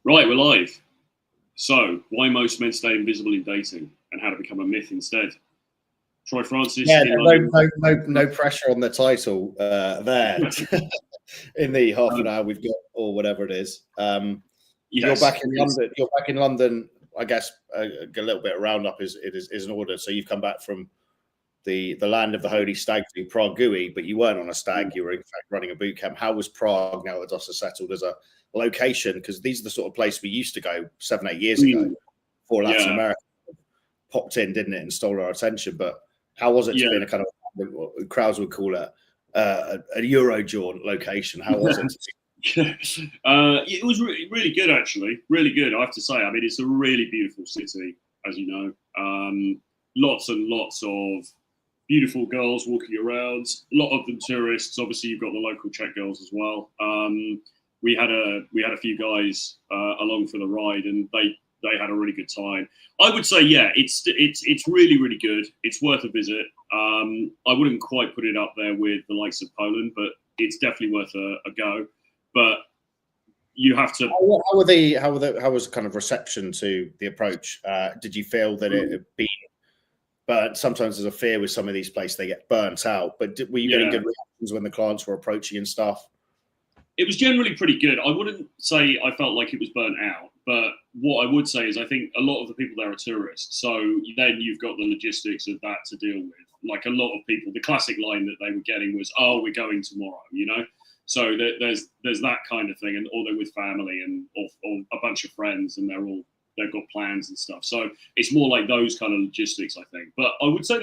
Right, we're live. So, why most men stay invisible in dating and how to become a myth instead? Troy Francis. Yeah, no pressure on the title there. In the half an hour we've got, or whatever it is. Yes, you're back in London. You're back in London. I guess a little bit of roundup is in order. So you've come back from the land of the holy stag to Prague, but you weren't on a stag. You were in fact running a boot camp. How was Prague now that dust has settled as a location? Because these are the sort of place we used to go 7-8 years ago before Latin America popped in, didn't it, and stole our attention. But how was it to be in a kind of, what crowds would call it, a Euro jaunt location? How was it? It was really good, actually. Really good, I have to say. I mean, it's a really beautiful city, as you know. Lots and lots of beautiful girls walking around. A lot of them tourists. Obviously, you've got the local Czech girls as well. We had a few guys along for the ride, and they had a really good time. I would say, yeah, it's really, really good. It's worth a visit. I wouldn't quite put it up there with the likes of Poland, but it's definitely worth a go. But you have to. How was kind of reception to the approach? Did you feel that it had been? But sometimes there's a fear with some of these places they get burnt out. But were you getting good reactions when the clients were approaching and stuff? It was generally pretty good. I wouldn't say I felt like it was burnt out, but what I would say is I think a lot of the people there are tourists. So then you've got the logistics of that to deal with. Like a lot of people, the classic line that they were getting was, "Oh, we're going tomorrow," you know. So there's that kind of thing, and or they're with family and or a bunch of friends, and they've got plans and stuff. So it's more like those kind of logistics, I think. But I would say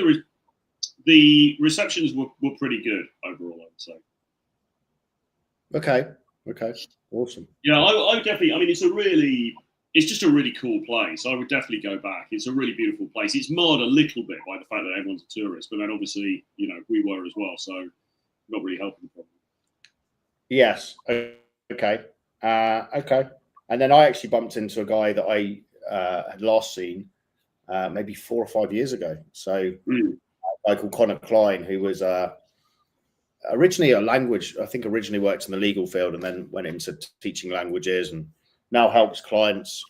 the receptions were pretty good overall, I would say. Okay, awesome. Yeah, I would definitely. I mean, it's just a really cool place. I would definitely go back. It's a really beautiful place. It's marred a little bit by the fact that everyone's a tourist, but then obviously, you know, we were as well, so not really helping the problem. Yes. Okay. Okay. And then I actually bumped into a guy that I had last seen maybe 4 or 5 years ago. So a guy called Connor Klein, who was originally originally worked in the legal field and then went into teaching languages and now helps clients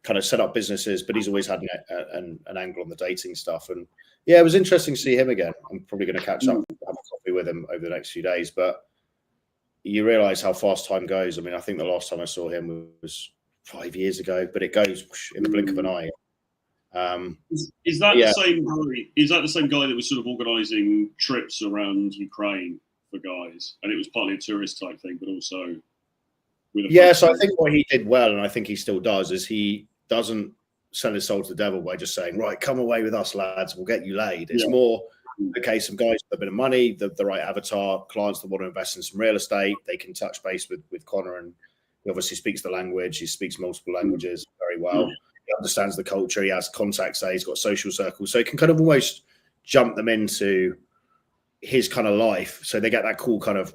kind of set up businesses, but he's always had an angle on the dating stuff. And yeah, it was interesting to see him again. I'm probably going to catch up, have a coffee with him over the next few days, but you realize how fast time goes. I mean, I think the last time I saw him was 5 years ago, but it goes in the blink of an eye. Is that the same guy? Is that the same guy that was sort of organising trips around Ukraine for guys, and it was partly a tourist type thing, but also with So I think what he did well, and I think he still does, is he doesn't sell his soul to the devil by just saying, "Right, come away with us, lads. We'll get you laid." It's more a case of guys with a bit of money, the right avatar, clients that want to invest in some real estate. They can touch base with Connor, and he obviously speaks the language. He speaks multiple languages very well. He understands the culture. He has contacts there. He's got social circles. So he can kind of almost jump them into his kind of life. So they get that cool kind of,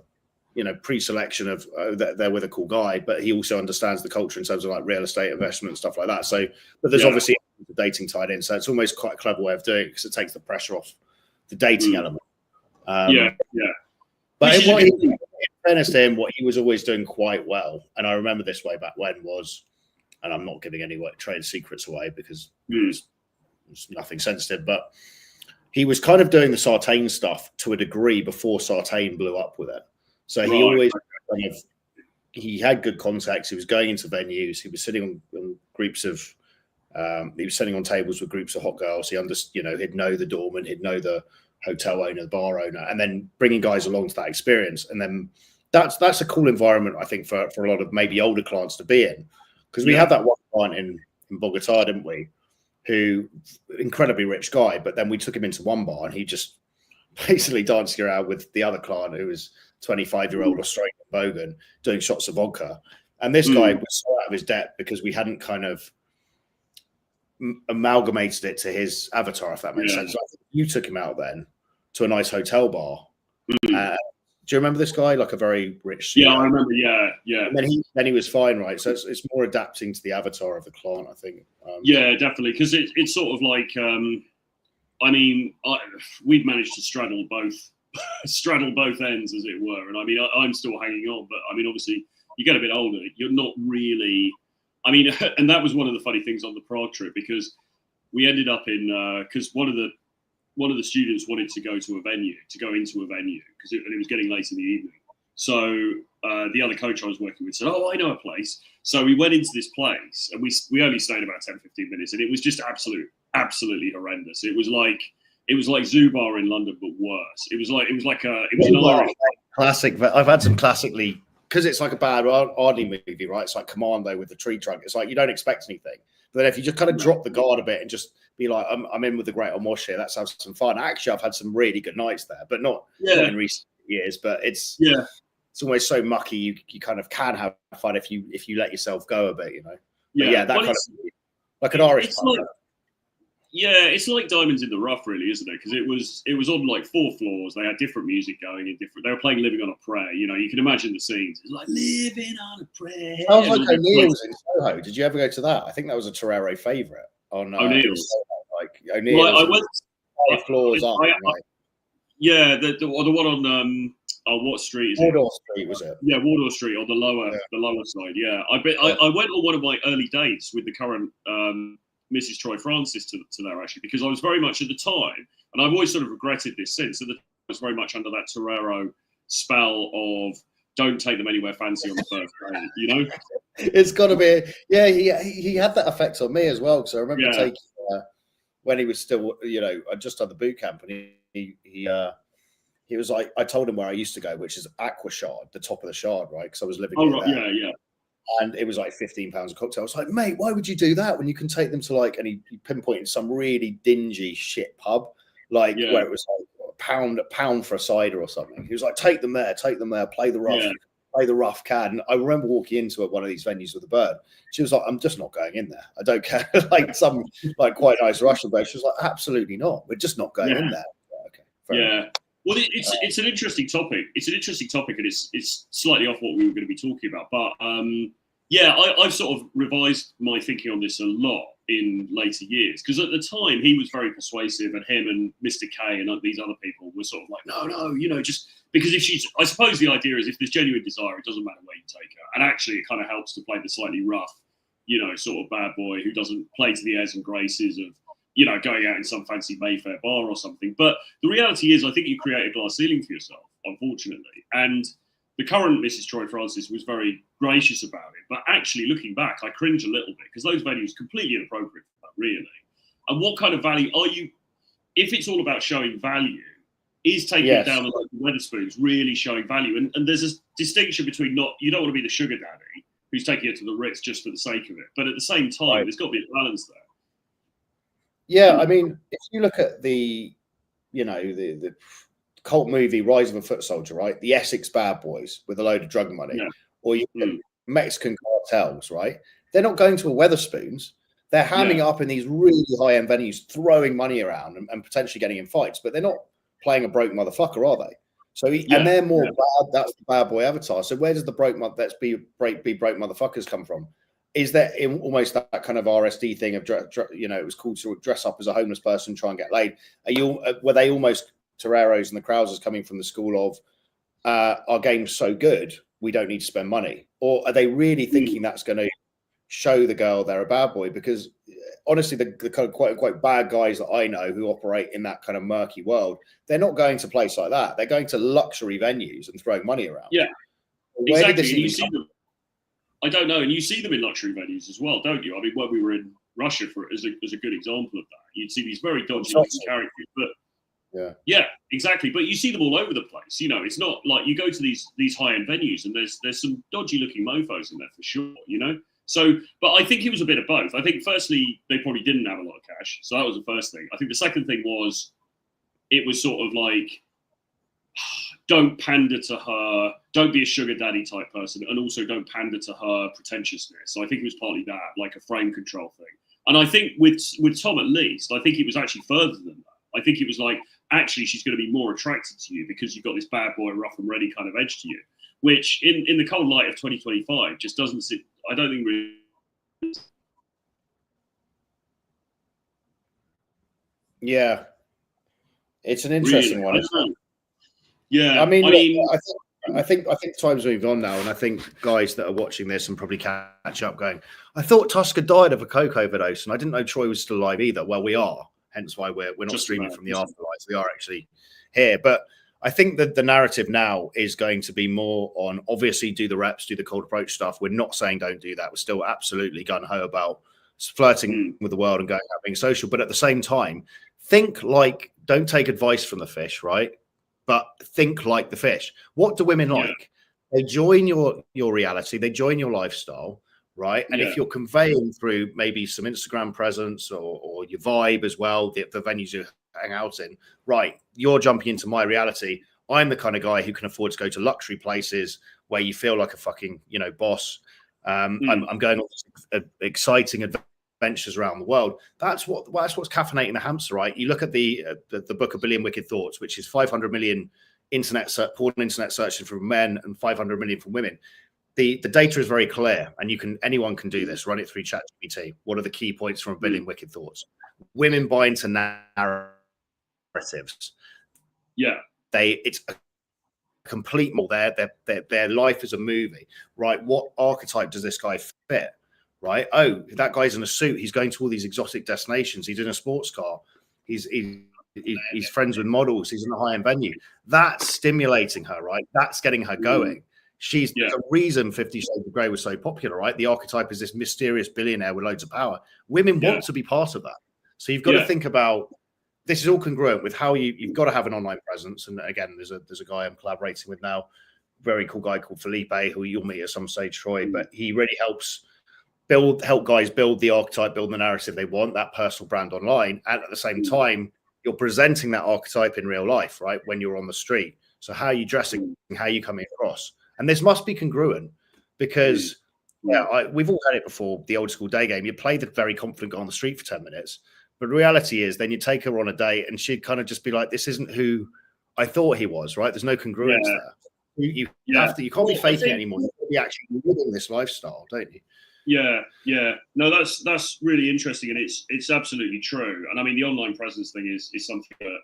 you know, pre-selection of they're with a cool guy, but he also understands the culture in terms of like real estate investment and stuff like that. So, but there's obviously the dating tied in. So it's almost quite a clever way of doing it because it takes the pressure off the dating element. But in fairness to him, what he was always doing quite well, and I remember this way back when was, and I'm not giving any trade secrets away because it's nothing sensitive, but he was kind of doing the Sartain stuff to a degree before Sartain blew up with it. So he always kind of, he had good contacts. He was going into venues. He was sitting on groups of, he was sitting on tables with groups of hot girls. He'd know the doorman, he'd know the hotel owner, the bar owner, and then bringing guys along to that experience. And then that's a cool environment, I think, for a lot of maybe older clients to be in. Because we had that one client in Bogota, didn't we? Who, incredibly rich guy, but then we took him into one bar and he just basically dancing around with the other client who was 25-year-old Australian bogan doing shots of vodka. And this guy was so out of his depth because we hadn't kind of amalgamated it to his avatar, if that makes sense. So I think you took him out then to a nice hotel bar. Do you remember this guy? Like a very rich CEO? Yeah, I remember. Yeah. And then he was fine, right? So it's more adapting to the avatar of the client, I think. Yeah, definitely, because it's sort of like, I mean, we've managed to straddle both ends, as it were. And I mean, I'm still hanging on, but I mean, obviously, you get a bit older, you're not really I mean, and that was one of the funny things on the Prague trip, because we ended up in because one of the students wanted to go into a venue because it was getting late in the evening. So the other coach I was working with said, "Oh, I know a place." So we went into this place, and we only stayed about 10, 15 minutes, and it was just absolutely horrendous. It was like Zubar in London, but worse. It was an Irish classic. I've had some classically, because it's like a bad Arnie movie, right? It's like Commando with the tree trunk. It's like you don't expect anything, but then if you just kind of drop the guard a bit and just be like, I'm in with the Great Ormosh here, let's have some fun. Actually, I've had some really good nights there, but not in recent years. But it's always so mucky. You kind of can have fun if you let yourself go a bit, you know. That kind of like an Irish pub. Yeah, it's like Diamonds in the Rough, really, isn't it? Because it was on like 4 floors. They had different music going in different. They were playing "Living on a Prayer." You know, you can imagine the scenes. It's like "Living on a Prayer." Sounds like O'Neill's in Soho. Did you ever go to that? I think that was a Torero favourite on O'Neill's. Like O'Neill's. Well, I went 5 floors up. Yeah, the one on what street is Wardour it? Street, was it? Yeah, Wardour Street, on the lower side. Yeah, I went on one of my early dates with the current Mrs. Troy Francis to there, actually, because I was very much at the time, and I've always sort of regretted this since. At the time, I was very much under that Torero spell of don't take them anywhere fancy on the first day, you know. It's got to be, he had that effect on me as well, because I remember taking when he was still, you know, just on the boot camp, and he was like, I told him where I used to go, which is Aqua Shard, the top of the Shard, right? Because I was living there. Yeah. And it was like £15 a cocktail. I was like, mate, why would you do that when you can take them to like, and he pinpointed some really dingy shit pub, like where it was like a pound for a cider or something. He was like, take them there, play the rough cad. And I remember walking into one of these venues with a bird. She was like, I'm just not going in there. I don't care. Like some like quite nice Russian base. She was like, absolutely not. We're just not going in there. Okay. Enough. Well, it's an interesting topic. It's an interesting topic, and it's slightly off what we were going to be talking about. But I've sort of revised my thinking on this a lot in later years, because at the time he was very persuasive, and him and Mr. K and these other people were sort of like, no, you know, just because if she's, I suppose the idea is if there's genuine desire, it doesn't matter where you take her, and actually it kind of helps to play the slightly rough, you know, sort of bad boy who doesn't play to the airs and graces of, you know, going out in some fancy Mayfair bar or something. But the reality is, I think you create a glass ceiling for yourself, unfortunately. And the current Mrs. Troy Francis was very gracious about it. But actually, looking back, I cringe a little bit, because those venues are completely inappropriate for that, really. And what kind of value are you, if it's all about showing value, is taking it down like the Wetherspoons really showing value? And there's a distinction between you don't want to be the sugar daddy who's taking it to the Ritz just for the sake of it. But at the same time, there's got to be a balance there. Yeah, I mean, if you look at the cult movie Rise of a Foot Soldier, right? The Essex bad boys with a load of drug money, or you Mexican cartels, right? They're not going to a Wetherspoons. They're hamming up in these really high-end venues, throwing money around and potentially getting in fights, but they're not playing a broke motherfucker, are they? So, and they're more bad. That's the bad boy avatar. So where does the broke broke motherfuckers come from? Is there almost that kind of RSD thing of, you know, it was cool to dress up as a homeless person, try and get laid? Were they almost Toreros and the Krausers coming from the school of our game's so good, we don't need to spend money? Or are they really thinking that's going to show the girl they're a bad boy? Because honestly, the kind of quote unquote bad guys that I know who operate in that kind of murky world, they're not going to place like that. They're going to luxury venues and throwing money around. Yeah, exactly. I don't know, and you see them in luxury venues as well, don't you? I mean, when we were in Russia as a good example of that, you'd see these very dodgy looking characters, but exactly. But you see them all over the place. You know, it's not like you go to these high end venues and there's some dodgy looking mofo's in there for sure. You know, so but I think it was a bit of both. I think firstly they probably didn't have a lot of cash, so that was the first thing. I think the second thing was it was sort of like, don't pander to her, don't be a sugar daddy type person, and also don't pander to her pretentiousness. So I think it was partly that, like a frame control thing. And I think with Tom, at least, I think it was actually further than that. I think it was like, actually, she's going to be more attracted to you because you've got this bad boy, rough and ready kind of edge to you, which in the cold light of 2025 just doesn't sit, I don't think really. Yeah. It's an interesting one. Yeah, I mean, I think time's moved on now, and I think guys that are watching this and probably catch up going, I thought Tusker died of a coke overdose, and I didn't know Troy was still alive either. Well, we are, hence why we're not streaming from the afterlife. We are actually here. But I think that the narrative now is going to be more on, obviously, do the reps, do the cold approach stuff. We're not saying don't do that. We're still absolutely gung-ho about flirting with the world and going out being social. But at the same time, think like, don't take advice from the fish, right? But think like the fish. What do women like? They join your reality. They join your lifestyle, right? And if you're conveying through maybe some Instagram presence or your vibe as well, the venues you hang out in, right? You're jumping into my reality. I'm the kind of guy who can afford to go to luxury places where you feel like a fucking, boss. I'm going on exciting adventures around the world. That's what's caffeinating the hamster, right? You look at the book A Billion Wicked Thoughts, which is 500 million porn internet searches from men and 500 million from women. The data is very clear, and anyone can do this. Run it through ChatGPT. What are the key points from A Billion Wicked Thoughts? Women buy into narratives. Yeah, it's a complete more. Their life is a movie, right? What archetype does this guy fit? Right? Oh, that guy's in a suit. He's going to all these exotic destinations. He's in a sports car. He's friends with models. He's in a high-end venue. That's stimulating her, right? That's getting her going. She's the reason 50 Shades of Grey was so popular, right? The archetype is this mysterious billionaire with loads of power. Women want to be part of that. So you've got to think about, this is all congruent with how you've got to have an online presence. And again, there's a guy I'm collaborating with now, very cool guy called Felipe, who you'll meet at some stage, Troy, but he really helps help guys build the archetype, build the narrative they want, that personal brand online. And at the same time, you're presenting that archetype in real life, right? When you're on the street. So how are you dressing? How are you coming across? And this must be congruent because we've all had it before, the old school day game. You play the very confident guy on the street for 10 minutes. But the reality is then you take her on a date and she'd kind of just be like, this isn't who I thought he was, right? There's no congruence there. You can't be faking it anymore. You have to be actually living this lifestyle, don't you? Yeah. No, that's really interesting, and it's absolutely true. And I mean, the online presence thing is something that,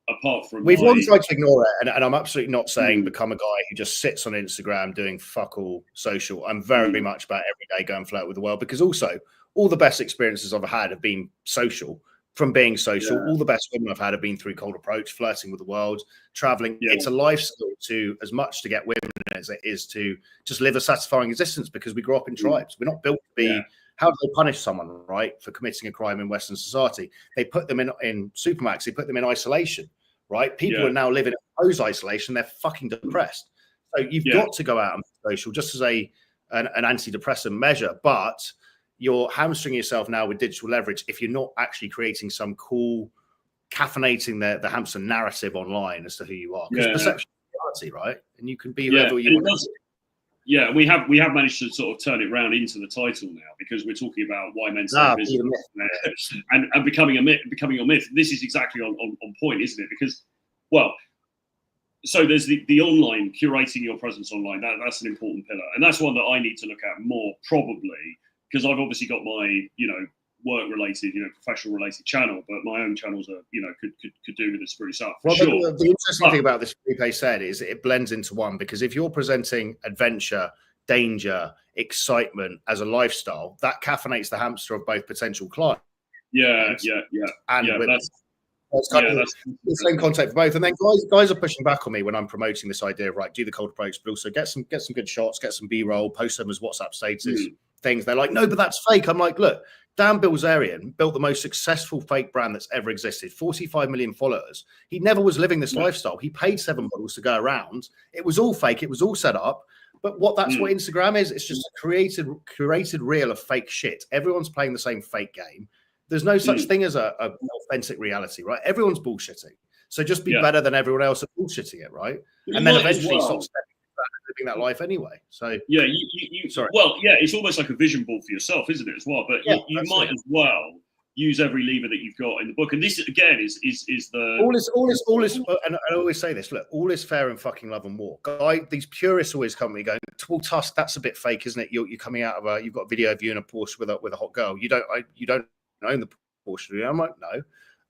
apart from we've long tried to ignore it, and I'm absolutely not saying become a guy who just sits on Instagram doing fuck all social. I'm very much about every day go and flirt with the world, because also all the best experiences I've had have been social. From being social, all the best women I've had have been through cold approach, flirting with the world, traveling. It's a lifestyle to as much to get women as it is to just live a satisfying existence, because we grow up in tribes. We're not built to be. How do they punish someone, right, for committing a crime in Western society? They put them in supermax. They put them in isolation, right? People are now living in close isolation. They're fucking depressed. So you've got to go out and be social, just as an antidepressant measure, but you're hamstringing yourself now with digital leverage if you're not actually creating some cool, caffeinating the hamster narrative online as to who you are. Because perception is reality, right? And you can be whoever you want to be. Yeah, we have managed to sort of turn it around into the title now, because we're talking about why men stay busy and becoming a myth. This is exactly on point, isn't it? Because, well, so there's the online, curating your presence online. That's an important pillar, and that's one that I need to look at more, probably, because I've obviously got my, work-related, professional-related channel, but my own channels are, could do with this pretty stuff. Well, sure. The interesting thing about this, Felipe said, is it blends into one, because if you're presenting adventure, danger, excitement as a lifestyle, that caffeinates the hamster of both potential clients. And women. It's kind of the same concept for both. And then guys are pushing back on me when I'm promoting this idea of, right, do the cold approach, but also get some good shots, get some B-roll, post them as WhatsApp status. Things. They're like, no, but that's fake. I'm like, look, Dan Bilzerian built the most successful fake brand that's ever existed, 45 million followers. He never was living this lifestyle. He paid 7 models to go around. It was all fake. It was all set up. But that's what Instagram is. It's just a curated reel of fake shit. Everyone's playing the same fake game. There's no such thing as a authentic reality, right? Everyone's bullshitting. So just be better than everyone else at bullshitting it, right? And then eventually stop living that life anyway. So sorry. Well, it's almost like a vision board for yourself, isn't it, as well? But you might as well use every lever that you've got in the book. And this again is the all is. And I always say this: look, all is fair in fucking love and war. These purists always come to me going, "Well, Tusk, that's a bit fake, isn't it? You're coming out of you've got a video of you in a Porsche with a hot girl. You don't own the Porsche, do you?" I'm like, no.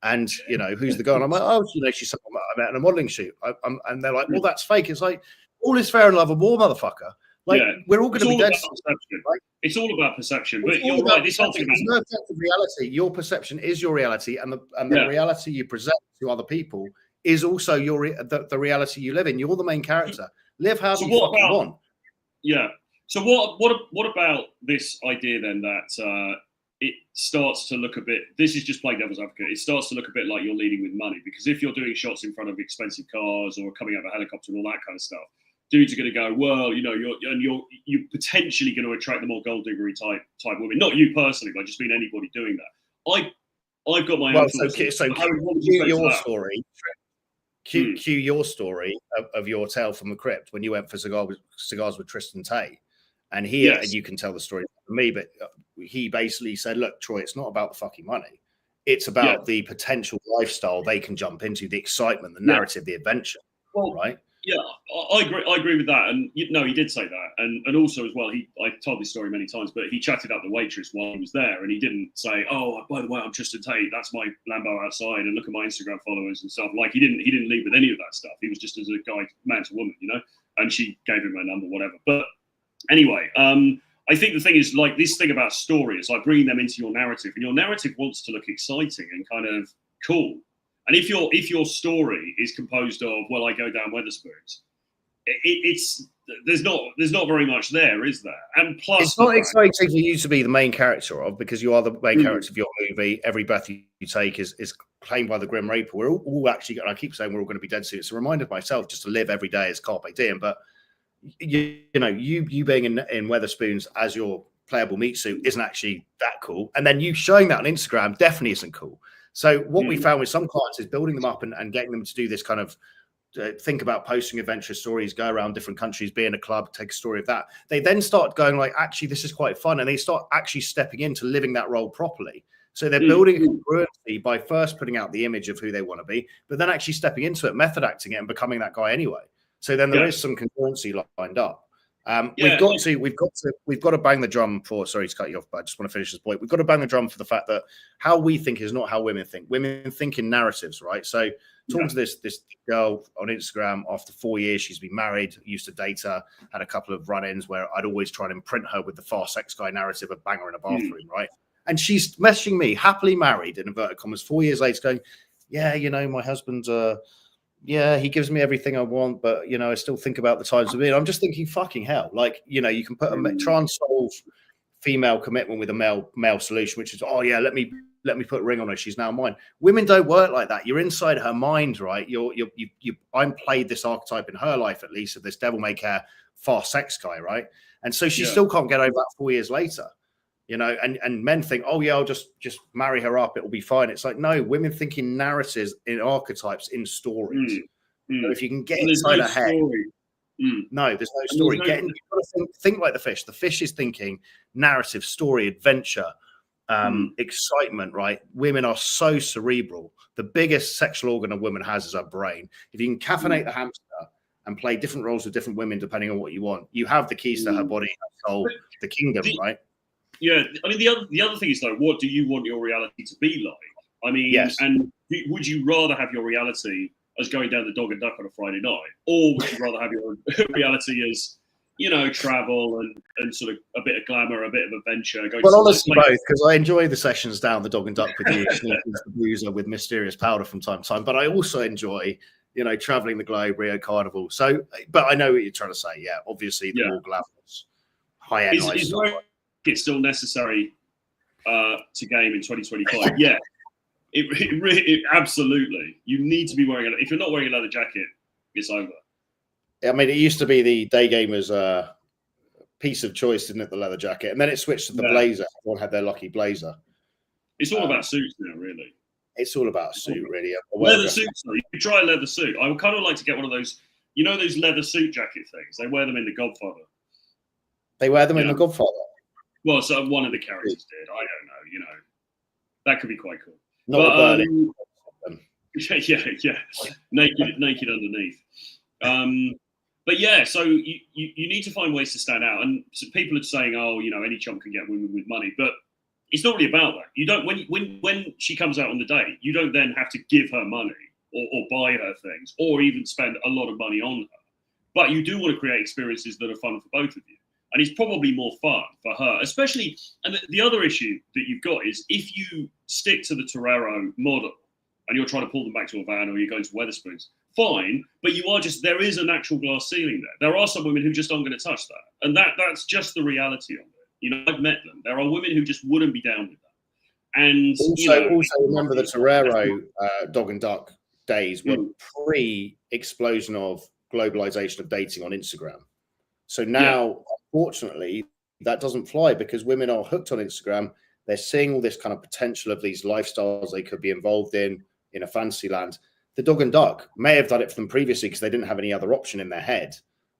And who's the girl? And I'm like, oh, she's someone I met in a modeling shoot. And they're like, well, that's fake. It's like, all is fair in love and war, motherfucker. Like, we're all going to be dead. Right? It's all about perception. But you're right. This whole thing about no objective reality. Your perception is your reality, and the reality you present to other people is also the reality you live in. You're the main character. Live how you fucking want. Yeah. So what about this idea then that it starts to look a bit, this is just playing devil's advocate, it starts to look a bit like you're leading with money, because if you're doing shots in front of expensive cars or coming out of a helicopter and all that kind of stuff, dudes are going to go, well, you know, you're potentially going to attract the more gold diggery type women. Not you personally, but just mean anybody doing that. I've got my own thoughts. So cue your story. Cue your story of your tale from the crypt when you went for cigars with Tristan Tate. And here, and you can tell the story for me, but he basically said, look, Troy, it's not about the fucking money. It's about the potential lifestyle they can jump into, the excitement, the narrative, the adventure, right? Yeah, I agree with that. And no, he did say that. And also as well, I told this story many times, but he chatted up the waitress while he was there, and he didn't say, oh, by the way, I'm Tristan Tate, that's my Lambo outside, and look at my Instagram followers and stuff. Like, he didn't lead with any of that stuff. He was just as a guy, man to woman, you know, and she gave him her number, whatever. But anyway, I think the thing is, like, this thing about story, it's like bringing them into your narrative, and your narrative wants to look exciting and kind of cool. And if your story is composed of, well, I go down Wetherspoons, there's not very much there, is there? And plus, it's not exciting for you to be the main character of, because you are the main character of your movie. Every breath you take is claimed by the Grim Reaper. We're all actually, and I keep saying we're all going to be dead soon. It's a reminder of myself just to live every day as carpe diem. But you know, you being in Wetherspoons as your playable meat suit isn't actually that cool, and then you showing that on Instagram definitely isn't cool. So what we found with some clients is building them up and getting them to do this kind of think about posting adventurous stories, go around different countries, be in a club, take a story of that. They then start going like, actually, this is quite fun. And they start actually stepping into living that role properly. So they're building a congruency by first putting out the image of who they want to be, but then actually stepping into it, method acting it, and becoming that guy anyway. So then there is some congruency lined up. We've got to bang the drum for, sorry to cut you off, but I just want to finish this point. We've got to bang the drum for the fact that how we think is not how women think. Women think in narratives, right? So talking to this girl on Instagram, after 4 years, she's been married, used to date her, had a couple of run-ins where I'd always try and imprint her with the fast sex guy narrative of bang her in a bathroom, right? And she's messaging me, happily married, in inverted commas, 4 years later, going, yeah, you know, my husband's yeah, he gives me everything I want, but, you know, I still think about the times of it. I'm just thinking, fucking hell. Like, you know, you can try and solve female commitment with a male solution, which is, oh, yeah, let me put a ring on her. She's now mine. Women don't work like that. You're inside her mind, right? I'm played this archetype in her life, at least, of this devil may care fast sex guy, right? And so she still can't get over that 4 years later. You know, and men think, oh, yeah, I'll just marry her up. It'll be fine. It's like, no, women think in narratives, in archetypes, in stories. So if you can get inside her head, no, there's no story. You've got to think like the fish. The fish is thinking narrative, story, adventure, excitement, right? Women are so cerebral. The biggest sexual organ a woman has is her brain. If you can caffeinate the hamster and play different roles with different women, depending on what you want, you have the keys to her body, her soul, the kingdom, right? Yeah, I mean, the other thing is, though, what do you want your reality to be like? I mean, and would you rather have your reality as going down the Dog and Duck on a Friday night, or would you rather have your reality as, you know, travel and sort of a bit of glamour, a bit of adventure? Well, honestly, both, because I enjoy the sessions down the Dog and Duck with you, the boozer with mysterious powder from time to time, but I also enjoy, you know, traveling the globe, Rio Carnival. So, but I know what you're trying to say. Yeah, obviously, the more glamorous, high-end lifestyle. It's still necessary to game in 2025. Yeah, it really absolutely. You need to be wearing if you're not wearing a leather jacket, it's over. I mean, it used to be the day gamer's piece of choice, didn't it? The leather jacket, and then it switched to the blazer. Everyone had their lucky blazer. It's all about suits now, really. It's all about a suit, really. Leather suits. You could try a leather suit. I would kind of like to get one of those. You know those leather suit jacket things? They wear them in The Godfather. They wear them in The Godfather. Well, so one of the characters did. I don't know. You know, that could be quite cool. Not yeah, naked underneath. But yeah, so you need to find ways to stand out. And so people are saying, oh, you know, any chump can get women with money, but it's not really about that. You don't when she comes out on the date, you don't then have to give her money or buy her things or even spend a lot of money on her. but you do want to create experiences that are fun for both of you. And it's probably more fun for her, especially. And the other issue that you've got is if you stick to the Torero model and you're trying to pull them back to a van, or you're going to Wetherspoons, fine, but there is an actual glass ceiling there. There are some women who just aren't going to touch that. And that's just the reality of it. You know, I've met them. There are women who just wouldn't be down with that. And also remember the Torero dog and duck days were pre-explosion of globalization of dating on Instagram. So now, unfortunately, that doesn't fly because women are hooked on Instagram. They're seeing all this kind of potential of these lifestyles they could be involved in a fantasy land. The dog and duck may have done it for them previously because they didn't have any other option in their head.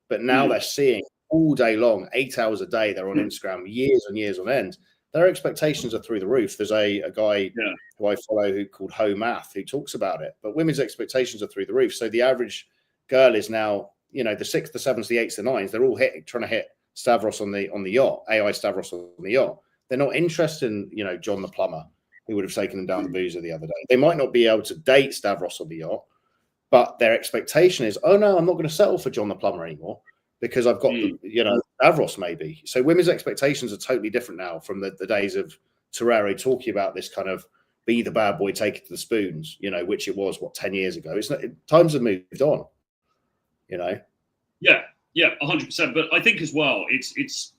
But now they're seeing all day long, 8 hours a day, they're on Instagram, years and years on end. Their expectations are through the roof. There's a guy who I follow called Ho Math who talks about it. But women's expectations are through the roof. So the average girl is now, you know, the 6th, the 7th, the 8th, the 9th. They're all trying to hit Stavros on the yacht, AI Stavros on the yacht. They're not interested in, you know, John the plumber who would have taken them down the boozer the other day. They might not be able to date Stavros on the yacht, but their expectation is, oh no, I'm not going to settle for John the plumber anymore because I've got, you know, Stavros maybe. So women's expectations are totally different now from the days of Torero talking about this kind of be the bad boy, take it to the spoons, you know, which it was, 10 years ago. It's not, times have moved on, you know? Yeah, 100%. But I think as well, it's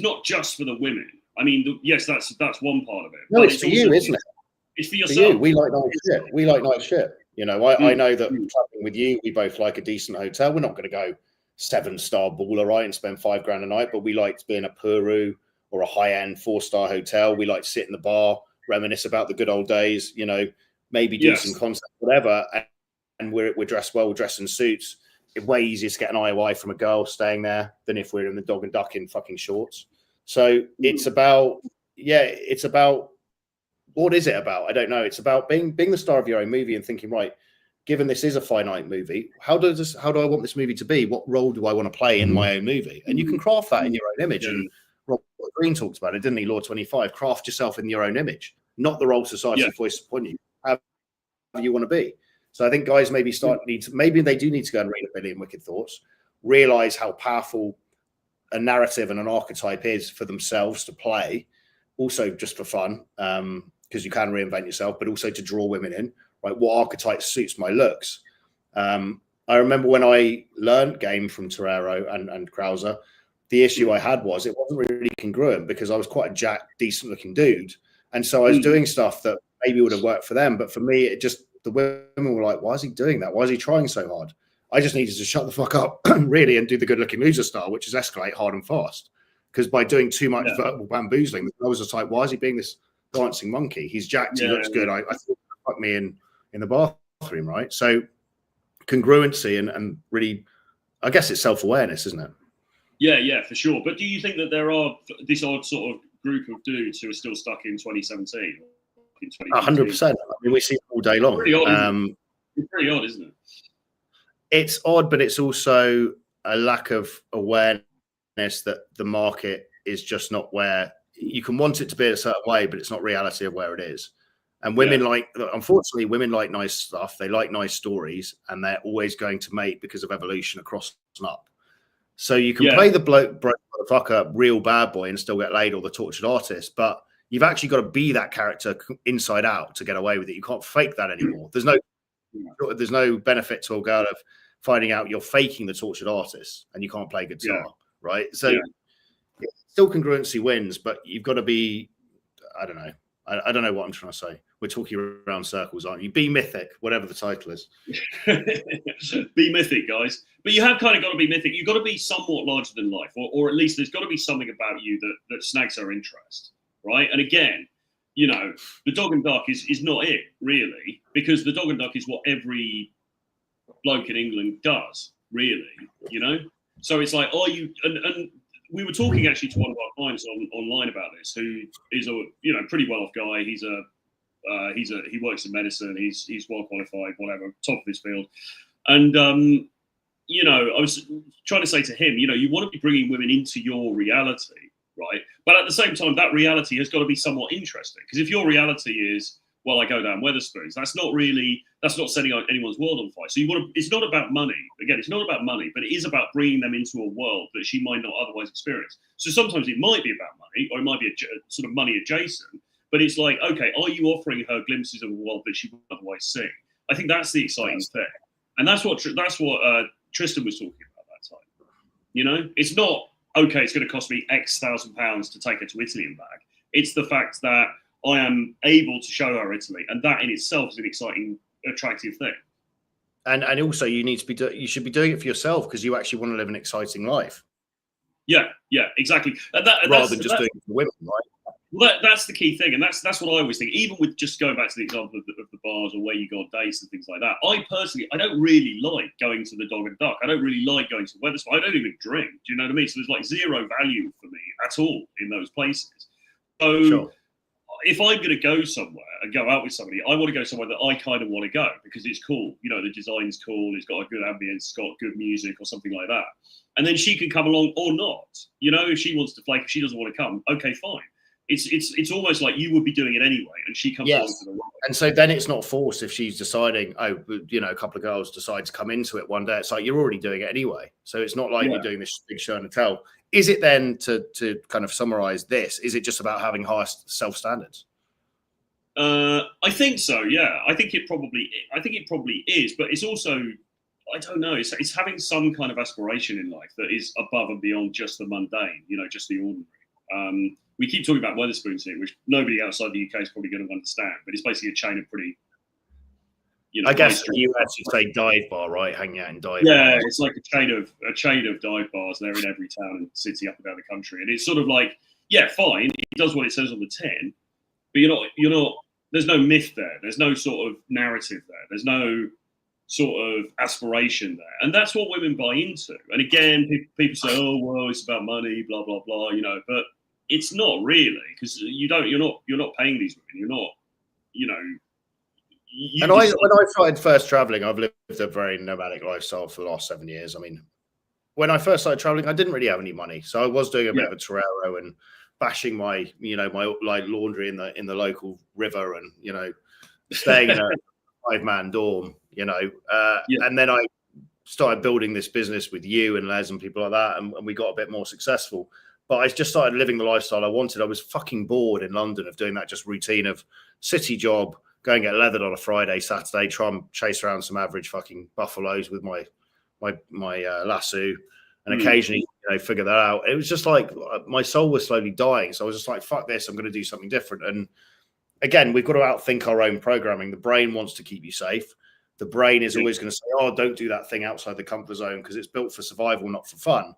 not just for the women. I mean, yes, that's one part of it. No, it's for you, isn't it? It's for yourself. For you. We like nice shit. We like nice shit. You know, I know that traveling with you, we both like a decent hotel. We're not going to go 7-star baller, right, and spend $5 grand a night, but we like to be in a Peru or a high-end 4-star hotel. We like to sit in the bar, reminisce about the good old days, you know, maybe do some concept, whatever. And we're dressed well, we're dressed in suits. It's way easier to get an IOI from a girl staying there than if we're in the dog and duck in fucking shorts. So it's about, what is it about? I don't know. It's about being the star of your own movie and thinking, right, given this is a finite movie, how do I want this movie to be? What role do I want to play in my own movie? And you can craft that in your own image. And Robert Greene talked about it, didn't he? Law 25, craft yourself in your own image, not the role society foists upon you. How you want to be. So I think guys maybe they do need to go and read A Billion Wicked Thoughts, realize how powerful a narrative and an archetype is for themselves to play, also just for fun, because you can reinvent yourself, but also to draw women in, right? What archetype suits my looks? I remember when I learned game from Torero and Krauser, the issue I had was it wasn't really congruent because I was quite a jacked, decent looking dude. And so I was doing stuff that maybe would have worked for them. But for me, the women were like, why is he doing that? Why is he trying so hard? I just needed to shut the fuck up, really, and do the good-looking loser style, which is escalate hard and fast. Because by doing too much verbal bamboozling, I was just like, why is he being this dancing monkey? He's jacked, he looks good. I thought, fuck me in the bathroom, right? So congruency and really, I guess it's self-awareness, isn't it? Yeah, for sure. But do you think that there are this odd sort of group of dudes who are still stuck in 2017? 100%. I mean, we see it all day long. It's pretty odd, isn't it? It's odd, but it's also a lack of awareness that the market is just not where you can want it to be a certain way, but it's not reality of where it is. And women unfortunately, women like nice stuff. They like nice stories, and they're always going to mate because of evolution across and up. So you can play the broke motherfucker, real bad boy, and still get laid, or the tortured artist, but you've actually got to be that character inside out to get away with it. You can't fake that anymore. There's no benefit to a girl of finding out you're faking the tortured artist and you can't play guitar, right? So still congruency wins, but you've got to be, I don't know. I don't know what I'm trying to say. We're talking around circles, aren't you? Be mythic, whatever the title is. Be mythic, guys. But you have kind of got to be mythic. You've got to be somewhat larger than life, or at least there's got to be something about you that snags our interest, right? And again, you know, the dog and duck is not it, really, because the dog and duck is what every bloke in England does, really, you know? So it's like, and we were talking actually to one of our clients online about this, who is a pretty well off guy. He works in medicine. He's well qualified, whatever, top of his field. And I was trying to say to him, you want to be bringing women into your reality, right? But at the same time, that reality has got to be somewhat interesting, because if your reality is while I go down Wetherspoons. That's not setting anyone's world on fire. So it's not about money. Again, it's not about money, but it is about bringing them into a world that she might not otherwise experience. So sometimes it might be about money, or it might be sort of money adjacent, but it's like, okay, are you offering her glimpses of a world that she wouldn't otherwise see? I think that's the exciting thing. And that's what Tristan was talking about that time. You know, it's not, okay, it's going to cost me X £1,000 to take her to Italy and back. It's the fact that I am able to show her Italy, and that in itself is an exciting, attractive thing. And also, you should be doing it for yourself because you actually want to live an exciting life. Yeah, exactly. Rather than just doing it for women, right? Well, that's the key thing, and that's what I always think. Even with just going back to the example of the bars or where you go on dates and things like that, I don't really like going to the Dog and Duck. I don't really like going to Wetherspoons. I don't even drink. Do you know what I mean? So there's like zero value for me at all in those places. So sure. If I'm going to go somewhere and go out with somebody, I want to go somewhere that I kind of want to go because it's cool. You know, the design's cool. It's got a good ambience. It's got good music or something like that. And then she can come along or not. You know, if she wants to flake, if she doesn't want to come, okay, fine. It's almost like you would be doing it anyway, and she comes along to the right. And so then it's not forced if she's deciding, a couple of girls decide to come into it one day. It's like you're already doing it anyway. So it's not like you're doing this big show and tell. Is it then, to kind of summarize this, is it just about having higher self-standards? I think so, yeah. I think it probably is, but it's also, I don't know, it's having some kind of aspiration in life that is above and beyond just the mundane, you know, just the ordinary. We keep talking about Wetherspoons here, which nobody outside the UK is probably going to understand, but it's basically a chain of pretty, you know. I guess you actually say dive bar, right? Hanging out in dive bars. Yeah, it's like a chain of dive bars. They're in every town and city up and down the country, and it's sort of like, yeah, fine, it does what it says on the tin, but you're not. There's no myth there. There's no sort of narrative there. There's no sort of aspiration there, and that's what women buy into. And again, people say, "Oh, well, it's about money, blah blah blah," you know, but it's not really, because you're not paying these women. You're not, you know. When I started first traveling, I've lived a very nomadic lifestyle for the last 7 years. I mean, when I first started traveling, I didn't really have any money, so I was doing a bit of a Torero and bashing my like laundry in the local river, and staying in a 5-man dorm, and then I started building this business with you and Les and people like that, and we got a bit more successful. But I just started living the lifestyle I wanted. I was fucking bored in London of doing that just routine of city job, go and get leathered on a Friday, Saturday, try and chase around some average fucking buffaloes with my lasso, and occasionally figure that out. It was just like my soul was slowly dying. So I was just like, fuck this, I'm going to do something different. And again, we've got to outthink our own programming. The brain wants to keep you safe. The brain is always going to say, oh, don't do that thing outside the comfort zone because it's built for survival, not for fun.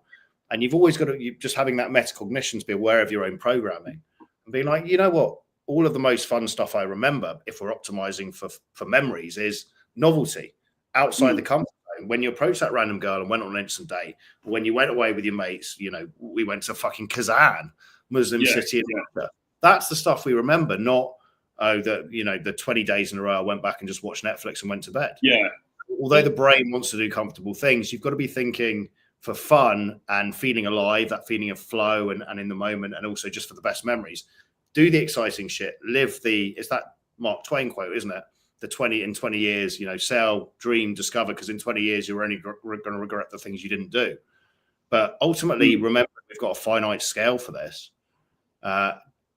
And you've always got to, just having that metacognition to be aware of your own programming and being like, you know what, all of the most fun stuff I remember, if we're optimizing for memories, is novelty outside the comfort zone. When you approach that random girl and went on an instant date, or when you went away with your mates, we went to fucking Kazan, Muslim city. That's the stuff we remember, not, the 20 days in a row I went back and just watched Netflix and went to bed. Yeah. Although the brain wants to do comfortable things, you've got to be thinking for fun and feeling alive, that feeling of flow and in the moment, and also just for the best memories. Do the exciting shit. It's that Mark Twain quote, isn't it? The 20 years, sell, dream, discover, because in 20 years, you're only going to regret the things you didn't do. But ultimately, remember, we've got a finite scale for this.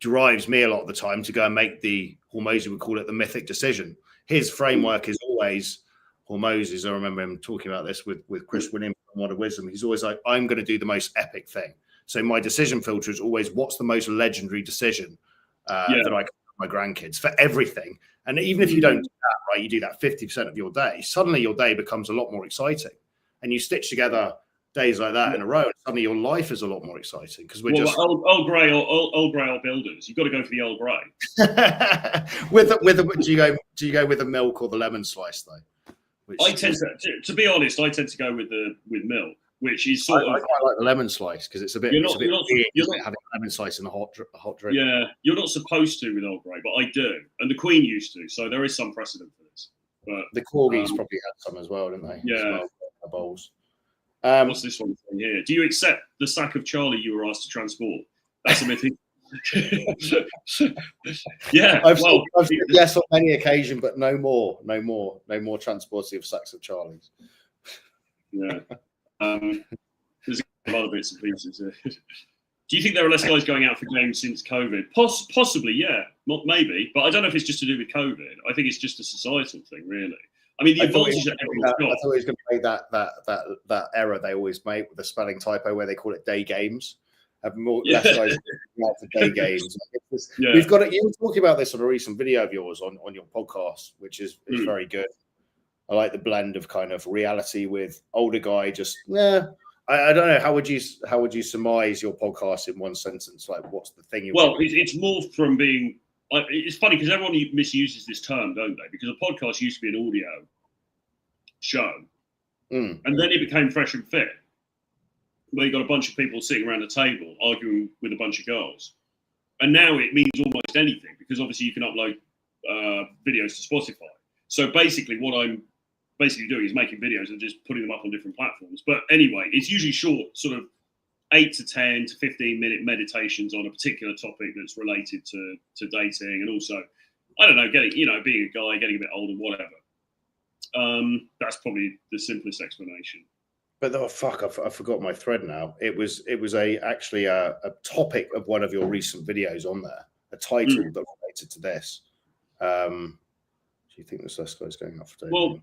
Drives me a lot of the time to go and make the Hormozy would call it the mythic decision. His framework is always Hormozy's. I remember him talking about this with Chris Williams from Word of Wisdom. He's always like, I'm going to do the most epic thing. So my decision filter is always, what's the most legendary decision that I can tell my grandkids for everything. And even if you don't do that, right, you do that 50% of your day, suddenly your day becomes a lot more exciting. And you stitch together days like that in a row, and suddenly your life is a lot more exciting because we're just old grey or builders. You've got to go for the old grey. Do you go with the milk or the lemon slice though? I tend to be honest. I tend to go with milk, which is sort of. I quite like the lemon slice because it's a bit. You're not having a lemon slice in a hot drink. Yeah, you're not supposed to with Old Grey, but I do, and the Queen used to. So there is some precedent for this. But the corgis probably had some as well, didn't they? Yeah, bowls. What's this one here? Do you accept the sack of Charlie you were asked to transport? That's a mythic. Yeah, I've said yes on many occasions, but no more transporting of sacks of Charlies. Yeah. There's a lot of bits and pieces. Do you think there are less guys going out for games since COVID? Possibly, yeah, maybe, but I don't know if it's just to do with COVID. I think it's just a societal thing, really. I mean, the advantage that everyone's got. I thought he was going to make that error they always make with the spelling typo, where they call it day games. Have more less guys out for day games. We've got it. You were talking about this on a recent video of yours on your podcast, which is very good. I like the blend of kind of reality with older guy. Just I don't know. How would you surmise your podcast in one sentence? Like, what's the thing? It's morphed from being. It's funny because everyone misuses this term, don't they? Because a podcast used to be an audio show, and then it became Fresh and Fit, where you got a bunch of people sitting around a table arguing with a bunch of girls, and now it means almost anything because obviously you can upload videos to Spotify. So basically, what I'm doing is making videos and just putting them up on different platforms. But anyway, it's usually short, sort of 8 to 10 to 15-minute meditations on a particular topic that's related to dating, and also, I don't know, being a guy, getting a bit older, whatever. That's probably the simplest explanation. But I forgot my thread now. It was actually a topic of one of your recent videos on there, a title that related to this. Do you think there's less guys going out for day game?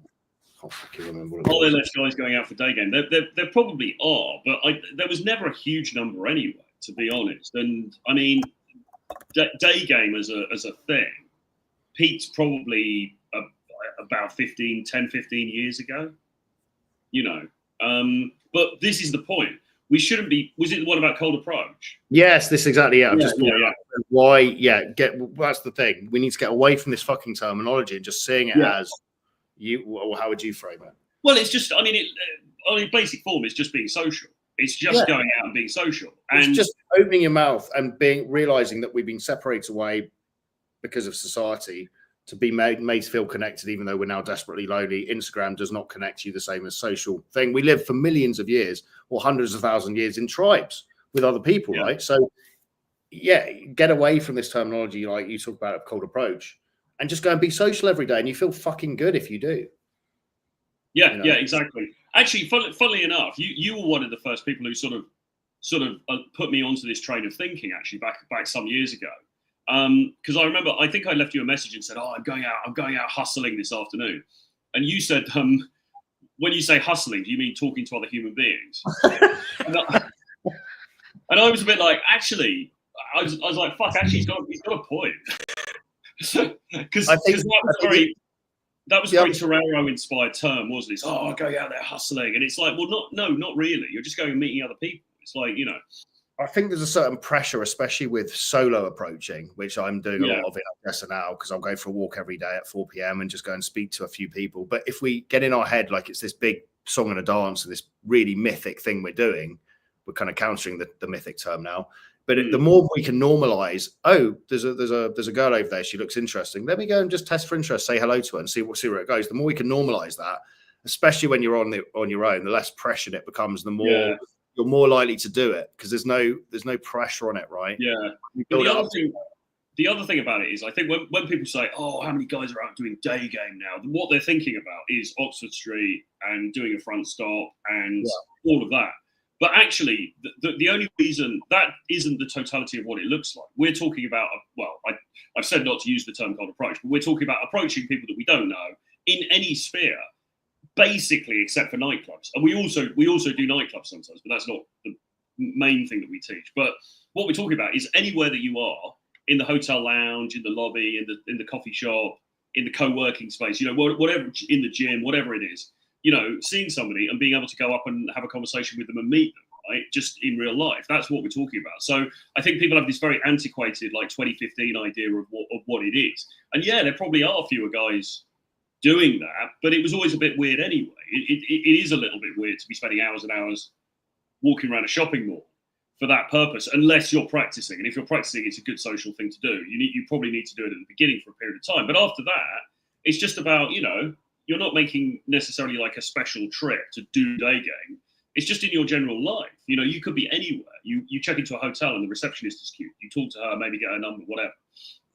I can't remember what it was. Are there less guys going out for day game? There probably are, but there was never a huge number anyway, to be honest. And I mean, day game as a thing peaked probably about 10, 15 years ago, but this is the point. We shouldn't be. Was it the one about cold approach? Yes, this exactly. Yeah, why? Yeah, that's the thing. We need to get away from this fucking terminology and just seeing it as you. Well, how would you frame it? Well, it's just. I mean, basic form is just being social. It's just going out and being social, and it's just opening your mouth and realizing that we've been separated away because of society to be made to feel connected, even though we're now desperately lonely. Instagram does not connect you the same as social thing. We live for millions of years or hundreds of thousand years in tribes with other people, right? So, get away from this terminology, like you talk about a cold approach, and just go and be social every day, and you feel fucking good if you do. Yeah, exactly. Actually, funnily enough, you were one of the first people who sort of put me onto this train of thinking. Actually, back some years ago. Because I remember, I think I left you a message and said, I'm going out hustling this afternoon. And you said, when you say hustling, do you mean talking to other human beings? and I was a bit like, actually, I was like, fuck, actually, he's got a point. Because that was a very Torero-inspired term, wasn't it? It's, going out there hustling. And it's like, well, not really. You're just going and meeting other people. It's like, I think there's a certain pressure, especially with solo approaching, which I'm doing a lot of it, I guess, now, because I'll go for a walk every day at 4 p.m. and just go and speak to a few people. But if we get in our head like it's this big song and a dance and this really mythic thing we're doing, we're kind of countering the mythic term now. But the more we can normalize, there's a girl over there, she looks interesting. Let me go and just test for interest, say hello to her and see where it goes. The more we can normalize that, especially when you're on your own, the less pressure it becomes, the more you're more likely to do it because there's no pressure on it, right? Yeah. The other thing about it is, I think when people say, how many guys are out doing day game now, what they're thinking about is Oxford Street and doing a front stop and all of that. But actually, the only reason that isn't the totality of what it looks like. We're talking about, I've said not to use the term cold approach, but we're talking about approaching people that we don't know in any sphere, basically, except for nightclubs. And we also do nightclubs sometimes, but that's not the main thing that we teach. But what we're talking about is anywhere that you are, in the hotel lounge, in the lobby, in the coffee shop, in the co-working space, whatever, in the gym, whatever it is, seeing somebody and being able to go up and have a conversation with them and meet them, right? Just in real life. That's what we're talking about. So I think people have this very antiquated, like 2015 idea of what it is. And there probably are fewer guys doing that, but it was always a bit weird anyway. It is a little bit weird to be spending hours and hours walking around a shopping mall for that purpose, unless you're practicing. And if you're practicing, it's a good social thing to do. You probably need to do it at the beginning for a period of time. But after that, it's just about, you're not making necessarily like a special trip to do day game. It's just in your general life. You know, you could be anywhere. You check into a hotel and the receptionist is cute. You talk to her, maybe get her number, whatever.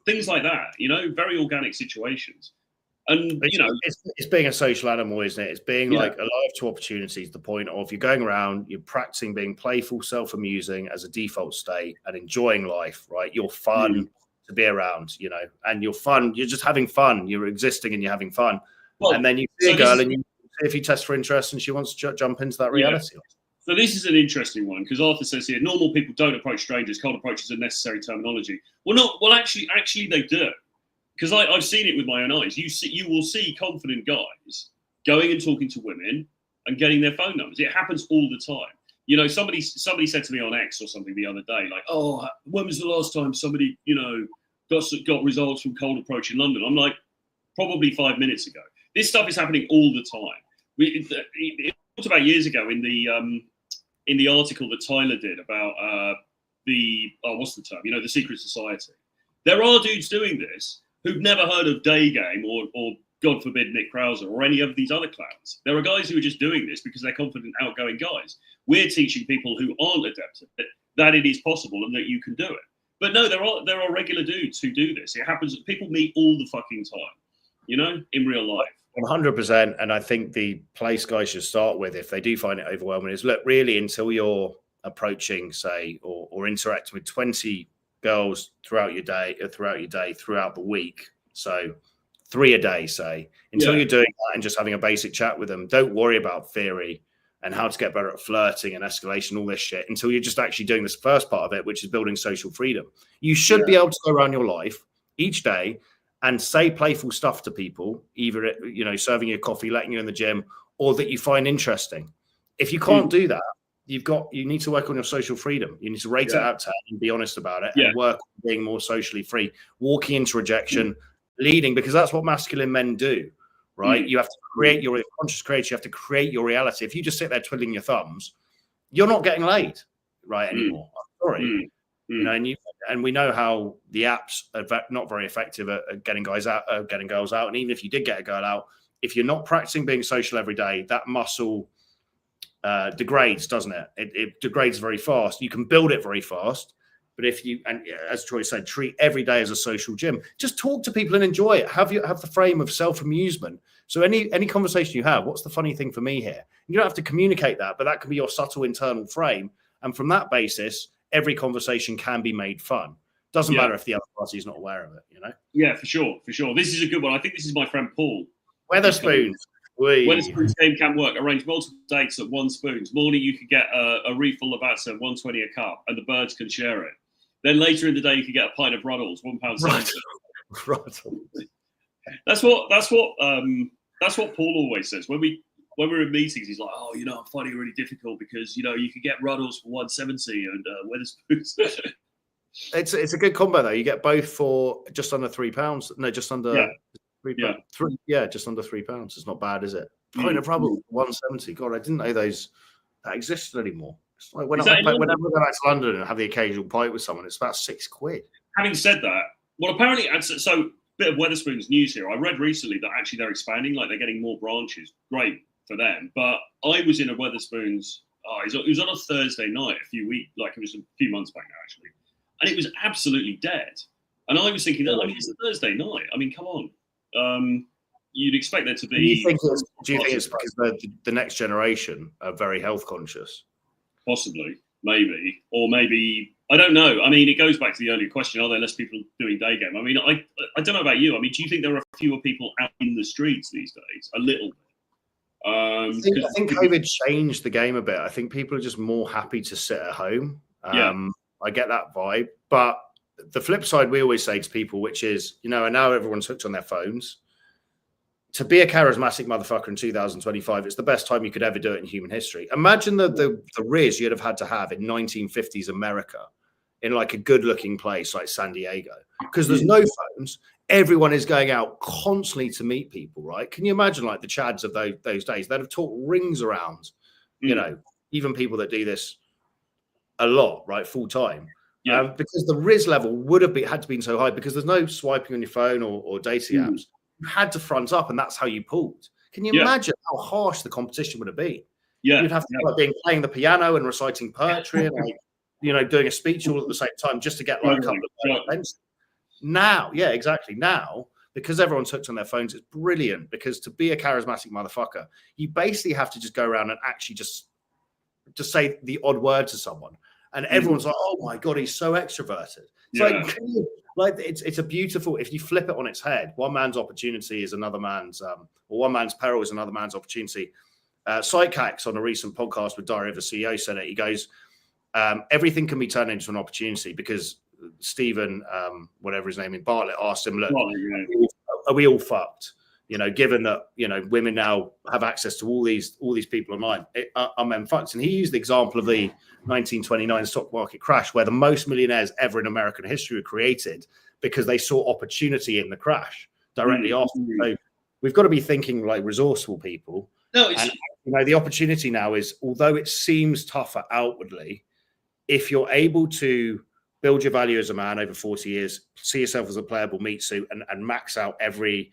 Things like that, you know, very organic situations. And, you know, it's being a social animal, isn't it? It's being like alive to opportunities. The point of you're going around, you're practicing being playful, self-amusing as a default state and enjoying life, right? You're fun to be around, you know, and you're fun. You're just having fun. You're existing and you're having fun. Well, and then you see a girl and you see if you test for interest and she wants to jump into that reality. So this is an interesting one because Arthur says here, normal people don't approach strangers. Cold approach is a necessary terminology. Well, actually they do. Because I've seen it with my own eyes. You will see confident guys going and talking to women and getting their phone numbers. It happens all the time. You know, somebody said to me on X or something the other day, like, "Oh, when was the last time somebody, you know, got results from cold approach in London?" I'm like, probably 5 minutes ago. This stuff is happening all the time. It talked about years ago in the article that Tyler did about what's the term? You know, the secret society. There are dudes doing this who've never heard of Day Game or God forbid Nick Krauser or any of these other clowns. There are guys who are just doing this because they're confident, outgoing guys. We're teaching people who aren't adept at it that it is possible and that you can do it. But no, there are regular dudes who do this. It happens. People meet all the fucking time, you know, in real life. 100%. And I think the place guys should start with, if they do find it overwhelming, is look, really, until you're approaching, say, or interacting with 20 girls throughout your day, throughout the week. So 3 a day, say, until you're doing that and just having a basic chat with them. Don't worry about theory and how to get better at flirting and escalation, all this shit, until you're just actually doing this first part of it, which is building social freedom. You should be able to go around your life each day and say playful stuff to people, either, you know, serving you coffee, letting you in the gym, or that you find interesting. If you can't do that, you need to work on your social freedom. You need to rate it out of 10 and be honest about it and work on being more socially free, walking into rejection, leading, because that's what masculine men do, right? You have to create your conscious creator. You have to create your reality. If you just sit there twiddling your thumbs, you're not getting laid right anymore. I'm sorry. You know, and we know how the apps are not very effective at getting guys out, getting girls out. And even if you did get a girl out, if you're not practicing being social every day, that muscle degrades, doesn't it? It degrades very fast. You can build it very fast, but if you, and as Troy said, treat every day as a social gym. Just talk to people and enjoy it. Have the frame of self-amusement. So any conversation you have, what's the funny thing for me here? You don't have to communicate that, but that can be your subtle internal frame. And from that basis, every conversation can be made fun. Doesn't matter if the other party is not aware of it, you know? Yeah, for sure. This is a good one. I think this is my friend Paul. Weatherspoons. Weatherspoons game can work. Arrange multiple dates at one spoons. Morning, you could get a refill of Atza, 120 a cup, and the birds can share it. Then later in the day, you could get a pint of Ruddles, £1.70. Ruddles. That's what Paul always says when we're in meetings. He's like, "Oh, you know, I'm finding it really difficult because you know you could get Ruddles for 170 and Weatherspoons." It's a good combo though. You get both for just under £3. No, just under £3. Just under £3. It's not bad, is it? Pint of Ruddles, 170. God, I didn't know that existed anymore. It's like whenever I go back to London and have the occasional pint with someone, it's about £6. Having said that, well, apparently, so bit of Weatherspoons news here. I read recently that actually they're expanding, like they're getting more branches. Great for them. But I was in a Weatherspoons. It was on a Thursday night it was a few months back now, actually, and it was absolutely dead. And I was thinking, it's a Thursday night. I mean, come on. You'd expect there to be. Do you think it's because the next generation are very health conscious? Possibly, maybe, or maybe I don't know. I mean, it goes back to the earlier question: are there less people doing day game? I mean, I don't know about you. I mean, do you think there are fewer people out in the streets these days? A little bit. I think COVID changed the game a bit. I think people are just more happy to sit at home. I get that vibe, but the flip side we always say to people, which is, you know, and now everyone's hooked on their phones. To be a charismatic motherfucker in 2025, it's the best time you could ever do it in human history. Imagine the riz you'd have had to have in 1950s America in like a good-looking place like San Diego, because there's no phones. Everyone is going out constantly to meet people, right? Can you imagine like the Chads of those days? They'd have taught rings around, you know, even people that do this a lot, right, full time. Because the riz level would have had to been so high because there's no swiping on your phone or dating apps. You had to front up, and that's how you pulled. Can you imagine how harsh the competition would have been? Yeah. You'd have to like being playing the piano and reciting poetry and like, you know, doing a speech all at the same time just to get like a couple of events. Now, yeah, exactly. Now, because everyone's hooked on their phones, it's brilliant because to be a charismatic motherfucker, you basically have to just go around and actually just say the odd word to someone. And everyone's like, oh my God, he's so extroverted. It's like it's a beautiful, if you flip it on its head, one man's opportunity is another man's, or one man's peril is another man's opportunity. Psychax on a recent podcast with Diary of a CEO said it. He goes, everything can be turned into an opportunity because Stephen, whatever his name is, Bartlett asked him, look, are we all fucked? You know, given that, you know, women now have access to all these people online, are men fucked? And he used the example of the 1929 stock market crash, where the most millionaires ever in American history were created because they saw opportunity in the crash directly after. So we've got to be thinking like resourceful people. No, and you know, the opportunity now is, although it seems tougher outwardly, if you're able to build your value as a man over 40 years, see yourself as a playable meat suit and max out every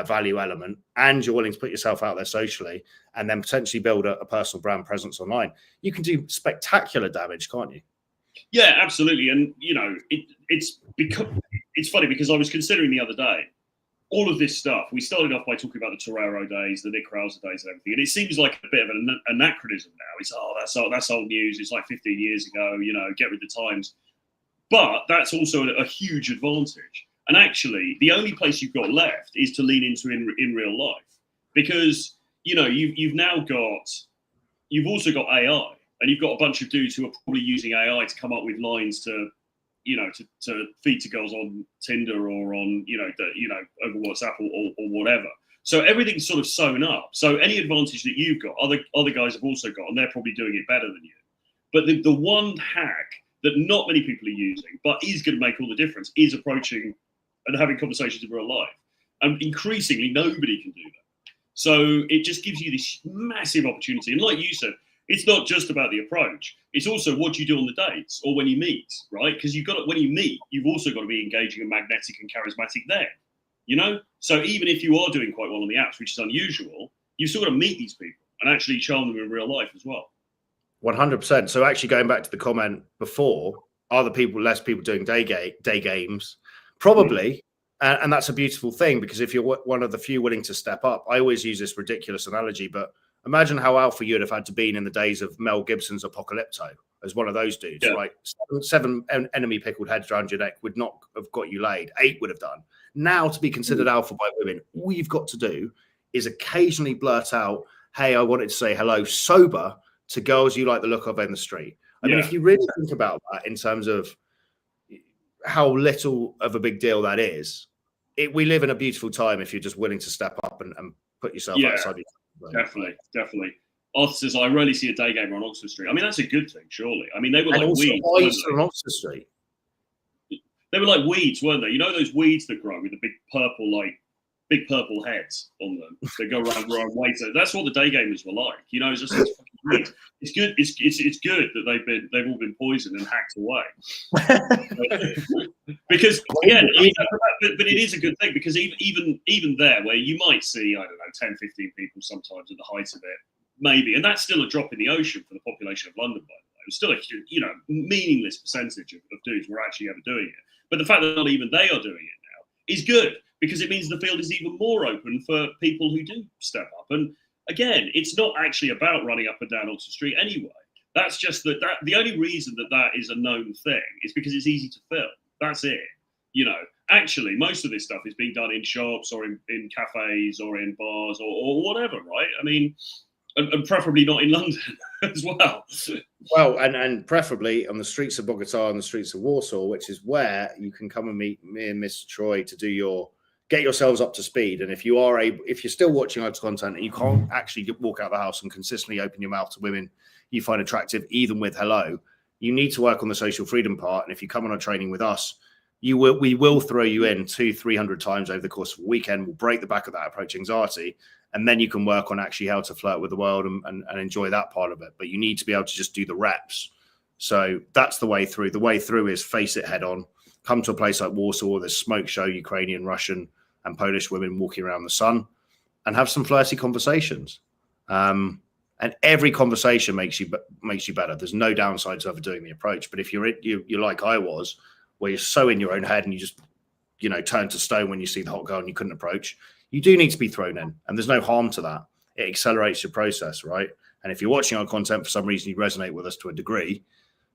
value element, and you're willing to put yourself out there socially and then potentially build a personal brand presence online, you can do spectacular damage, can't you? Yeah, absolutely. And, you know, it's funny because I was considering the other day, all of this stuff, we started off by talking about the Torero days, the Nick Krauser days and everything. And it seems like a bit of an anachronism now. It's, that's old news. It's like 15 years ago, you know, get with the times. But that's also a huge advantage. And actually, the only place you've got left is to lean into in real life. Because, you know, you've also got AI. And you've got a bunch of dudes who are probably using AI to come up with lines to, you know, to feed to girls on Tinder or on, over WhatsApp or whatever. So everything's sort of sewn up. So any advantage that you've got, other guys have also got, and they're probably doing it better than you. But the one hack that not many people are using, but is going to make all the difference, is approaching and having conversations in real life. And increasingly, nobody can do that. So it just gives you this massive opportunity. And like you said, it's not just about the approach. It's also what you do on the dates or when you meet, right? Because when you meet, you've also got to be engaging and magnetic and charismatic there, you know? So even if you are doing quite well on the apps, which is unusual, you've still got to meet these people and actually charm them in real life as well. 100%. So actually going back to the comment before, are the less people doing day games? Probably. And that's a beautiful thing, because if you're one of the few willing to step up, I always use this ridiculous analogy, but imagine how alpha you'd have had to be in the days of Mel Gibson's Apocalypto as one of those dudes, right? Seven enemy pickled heads around your neck would not have got you laid. 8 would have done. Now, to be considered alpha by women, all you've got to do is occasionally blurt out, hey, I wanted to say hello sober to girls you like the look of in the street. I mean, if you really think about that in terms of how little of a big deal that is, we live in a beautiful time if you're just willing to step up and put yourself outside your Definitely. Arthur says, I rarely see a day gamer on Oxford Street. I mean, that's a good thing, surely. I mean, they were like weeds. On Oxford Street. They were like weeds, weren't they? You know those weeds that grow with the big purple heads on them that go around growing weight. That's what the day gamers were like. You know, it's just fucking weird. It's good. It's good that they've all been poisoned and hacked away. Because again, but it is a good thing, because even there, where you might see, I don't know, 10, 15 people sometimes at the height of it, maybe, and that's still a drop in the ocean for the population of London, by the way. It's still a meaningless percentage of dudes who are actually ever doing it. But the fact that not even they are doing it now is good, because it means the field is even more open for people who do step up. And again, it's not actually about running up and down Oxford Street anyway. That's just that the only reason that is a known thing is because it's easy to film. That's it. You know, actually, most of this stuff is being done in shops or in cafes or in bars or whatever, right? I mean, and preferably not in London as well. Well, and preferably on the streets of Bogota and the streets of Warsaw, which is where you can come and meet me and Mr. Troy to get yourselves up to speed. And if you're still watching our content and you can't actually walk out of the house and consistently open your mouth to women you find attractive, even with hello, you need to work on the social freedom part. And if you come on a training with us, we will throw you in 200-300 times over the course of a weekend. We'll break the back of that approach anxiety. And then you can work on actually how to flirt with the world and enjoy that part of it. But you need to be able to just do the reps. So that's the way through. The way through is face it head on. Come to a place like Warsaw, there's smoke show, Ukrainian, Russian, and Polish women walking around the sun, and have some flirty conversations. And every conversation makes you better. There's no downside to ever doing the approach. But if you're like I was, where you're so in your own head and you just, turn to stone when you see the hot girl and you couldn't approach, you do need to be thrown in. And there's no harm to that. It accelerates your process, right? And if you're watching our content for some reason, you resonate with us to a degree.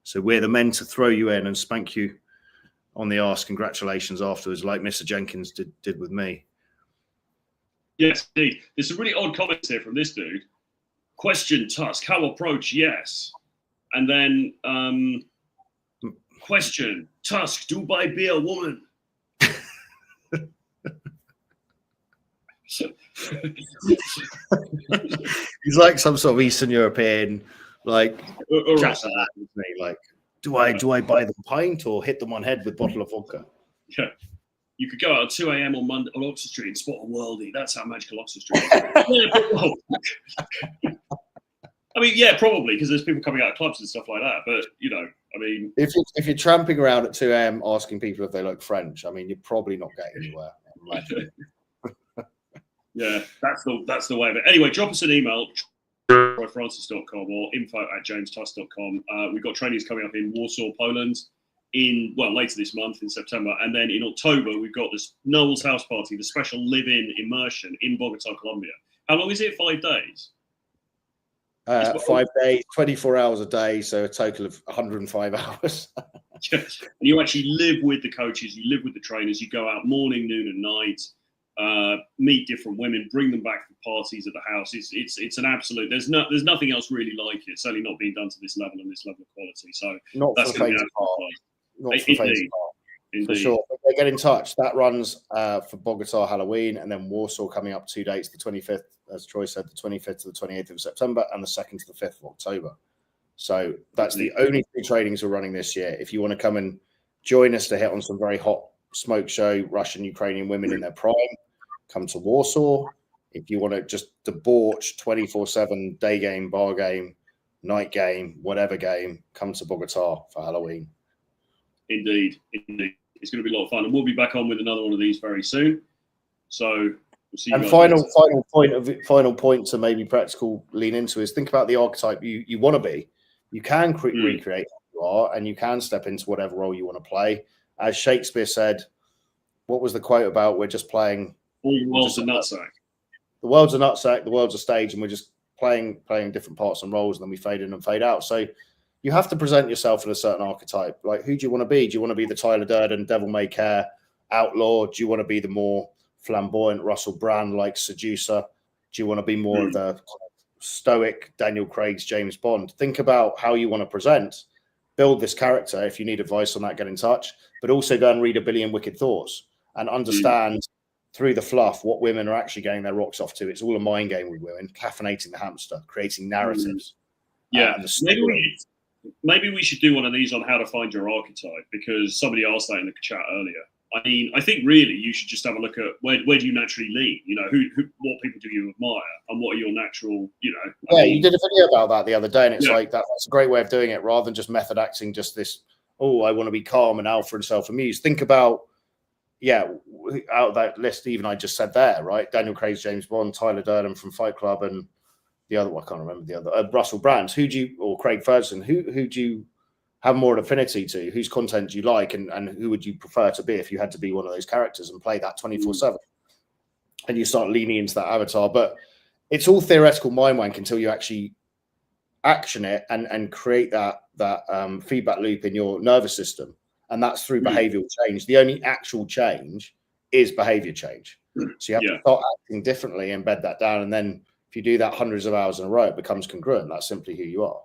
So we're the men to throw you in and spank you on the arse. Congratulations afterwards, like Mr. Jenkins did with me. Yes, indeed. There's some really odd comments here from this dude. Question, Tusk, how approach? Yes. And then question, Tusk, Dubai be a woman? He's like some sort of Eastern European, like, do I buy them pint or hit them on head with bottle of vodka? Yeah. You could go out at 2 a.m. on Monday on Oxford Street and spot a worldie. That's how magical Oxford Street is. I mean, yeah, probably, because there's people coming out of clubs and stuff like that. But, I mean... If you're tramping around at 2 a.m. asking people if they look French, I mean, you're probably not getting anywhere. Yeah, that's the way of it. Anyway, drop us an email, francis.com or info@jamestusk.com. We've got trainings coming up in Warsaw, Poland, later this month in September, and then in October we've got this Noel's house party, the special live-in immersion in Bogota, Colombia. How long is it? 5 days? 5 days, 24 hours a day, so a total of 105 hours. Yes. And you actually live with the coaches, you live with the trainers, you go out morning, noon, and night. Meet different women, bring them back for parties at the house. It's an absolute. There's nothing else really like it. Certainly not being done to this level and this level of quality. So not that's for the for sure. But get in touch. That runs for Bogota Halloween, and then Warsaw coming up 2 dates: the 25th, as Troy said, the 25th to the 28th of September, and the 2nd to the 5th of October. So that's the only 2 trainings we're running this year. If you want to come and join us to hit on some very hot smoke show Russian Ukrainian women in their prime, come to Warsaw. If you want to just debauch 24/7 day game, bar game, night game, whatever game, come to Bogota for Halloween. Indeed. It's going to be a lot of fun, and we'll be back on with another one of these very soon. So we'll see you. And final point to maybe practical lean into is think about the archetype you want to be. You can recreate who you are, and you can step into whatever role you want to play. As Shakespeare said, what was the quote about? We're just playing. All the world's a nutsack. The world's a nutsack. The world's a stage, and we're just playing different parts and roles, and then we fade in and fade out. So you have to present yourself in a certain archetype. Like, who do you want to be? Do you want to be the Tyler Durden, devil may care, outlaw? Do you want to be the more flamboyant Russell Brand like seducer? Do you want to be more of the stoic Daniel Craig's James Bond? Think about how you want to present. Build this character. If you need advice on that, get in touch. But also go and read A Billion Wicked Thoughts and understand through the fluff what women are actually getting their rocks off to. It's all a mind game with women, caffeinating the hamster, creating narratives. Yeah, maybe we should do one of these on how to find your archetype, because somebody asked that in the chat earlier. I mean, I think really you should just have a look at where do you naturally lean? What people do you admire, and what are your natural, you did a video about that the other day, and it's like that's a great way of doing it, rather than just method acting, just this, I want to be calm and alpha and self-amused. Think about, out of that list, even I just said there, right? Daniel Craig's James Bond, Tyler Durden from Fight Club, and the other one, I can't remember the other, Russell Brand. Or Craig Ferguson, who do you have more affinity to? Whose content do you like, and who would you prefer to be if you had to be one of those characters and play that 24/7? And you start leaning into that avatar. But it's all theoretical mind wank until you actually action it and create that feedback loop in your nervous system. And that's through behavioral change. The only actual change is behavior change. So you have to start acting differently, embed that down, and then if you do that hundreds of hours in a row, it becomes congruent. That's simply who you are.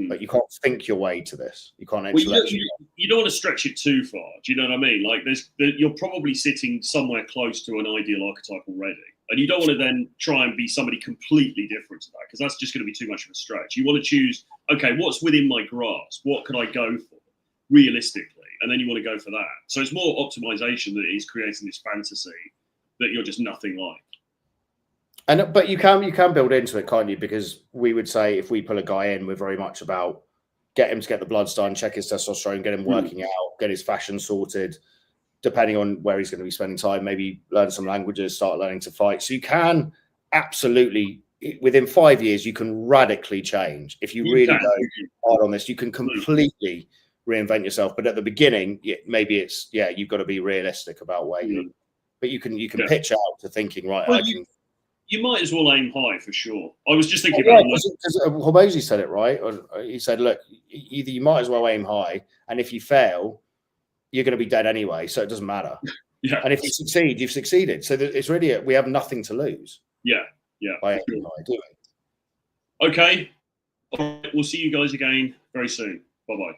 But you can't think your way to this. You can't. You don't want to stretch it too far. Do you know what I mean? Like, you're probably sitting somewhere close to an ideal archetype already, and you don't want to then try and be somebody completely different to that, because that's just going to be too much of a stretch. You want to choose, okay, what's within my grasp? What could I go for realistically? And then you want to go for that. So it's more optimization that it is creating this fantasy that you're just nothing like. But you can build into it, can't you? Because we would say if we pull a guy in, we're very much about get him to get the bloods done, check his testosterone, get him working out, get his fashion sorted, depending on where he's going to be spending time, maybe learn some languages, start learning to fight. So you can absolutely within 5 years, you can radically change. If you really go hard on this, you can completely reinvent yourself. But at the beginning, maybe it's, you've got to be realistic about where you, but you can pitch out to thinking, right, well, I can. You might as well aim high for sure. I was just thinking about because Hormozy said it, right? He said, look, either you might as well aim high, and if you fail, you're going to be dead anyway, so it doesn't matter. Yeah. And if you succeed, you've succeeded. So it's really, we have nothing to lose. Yeah. By aiming high, do it. Okay. All right. We'll see you guys again very soon. Bye-bye.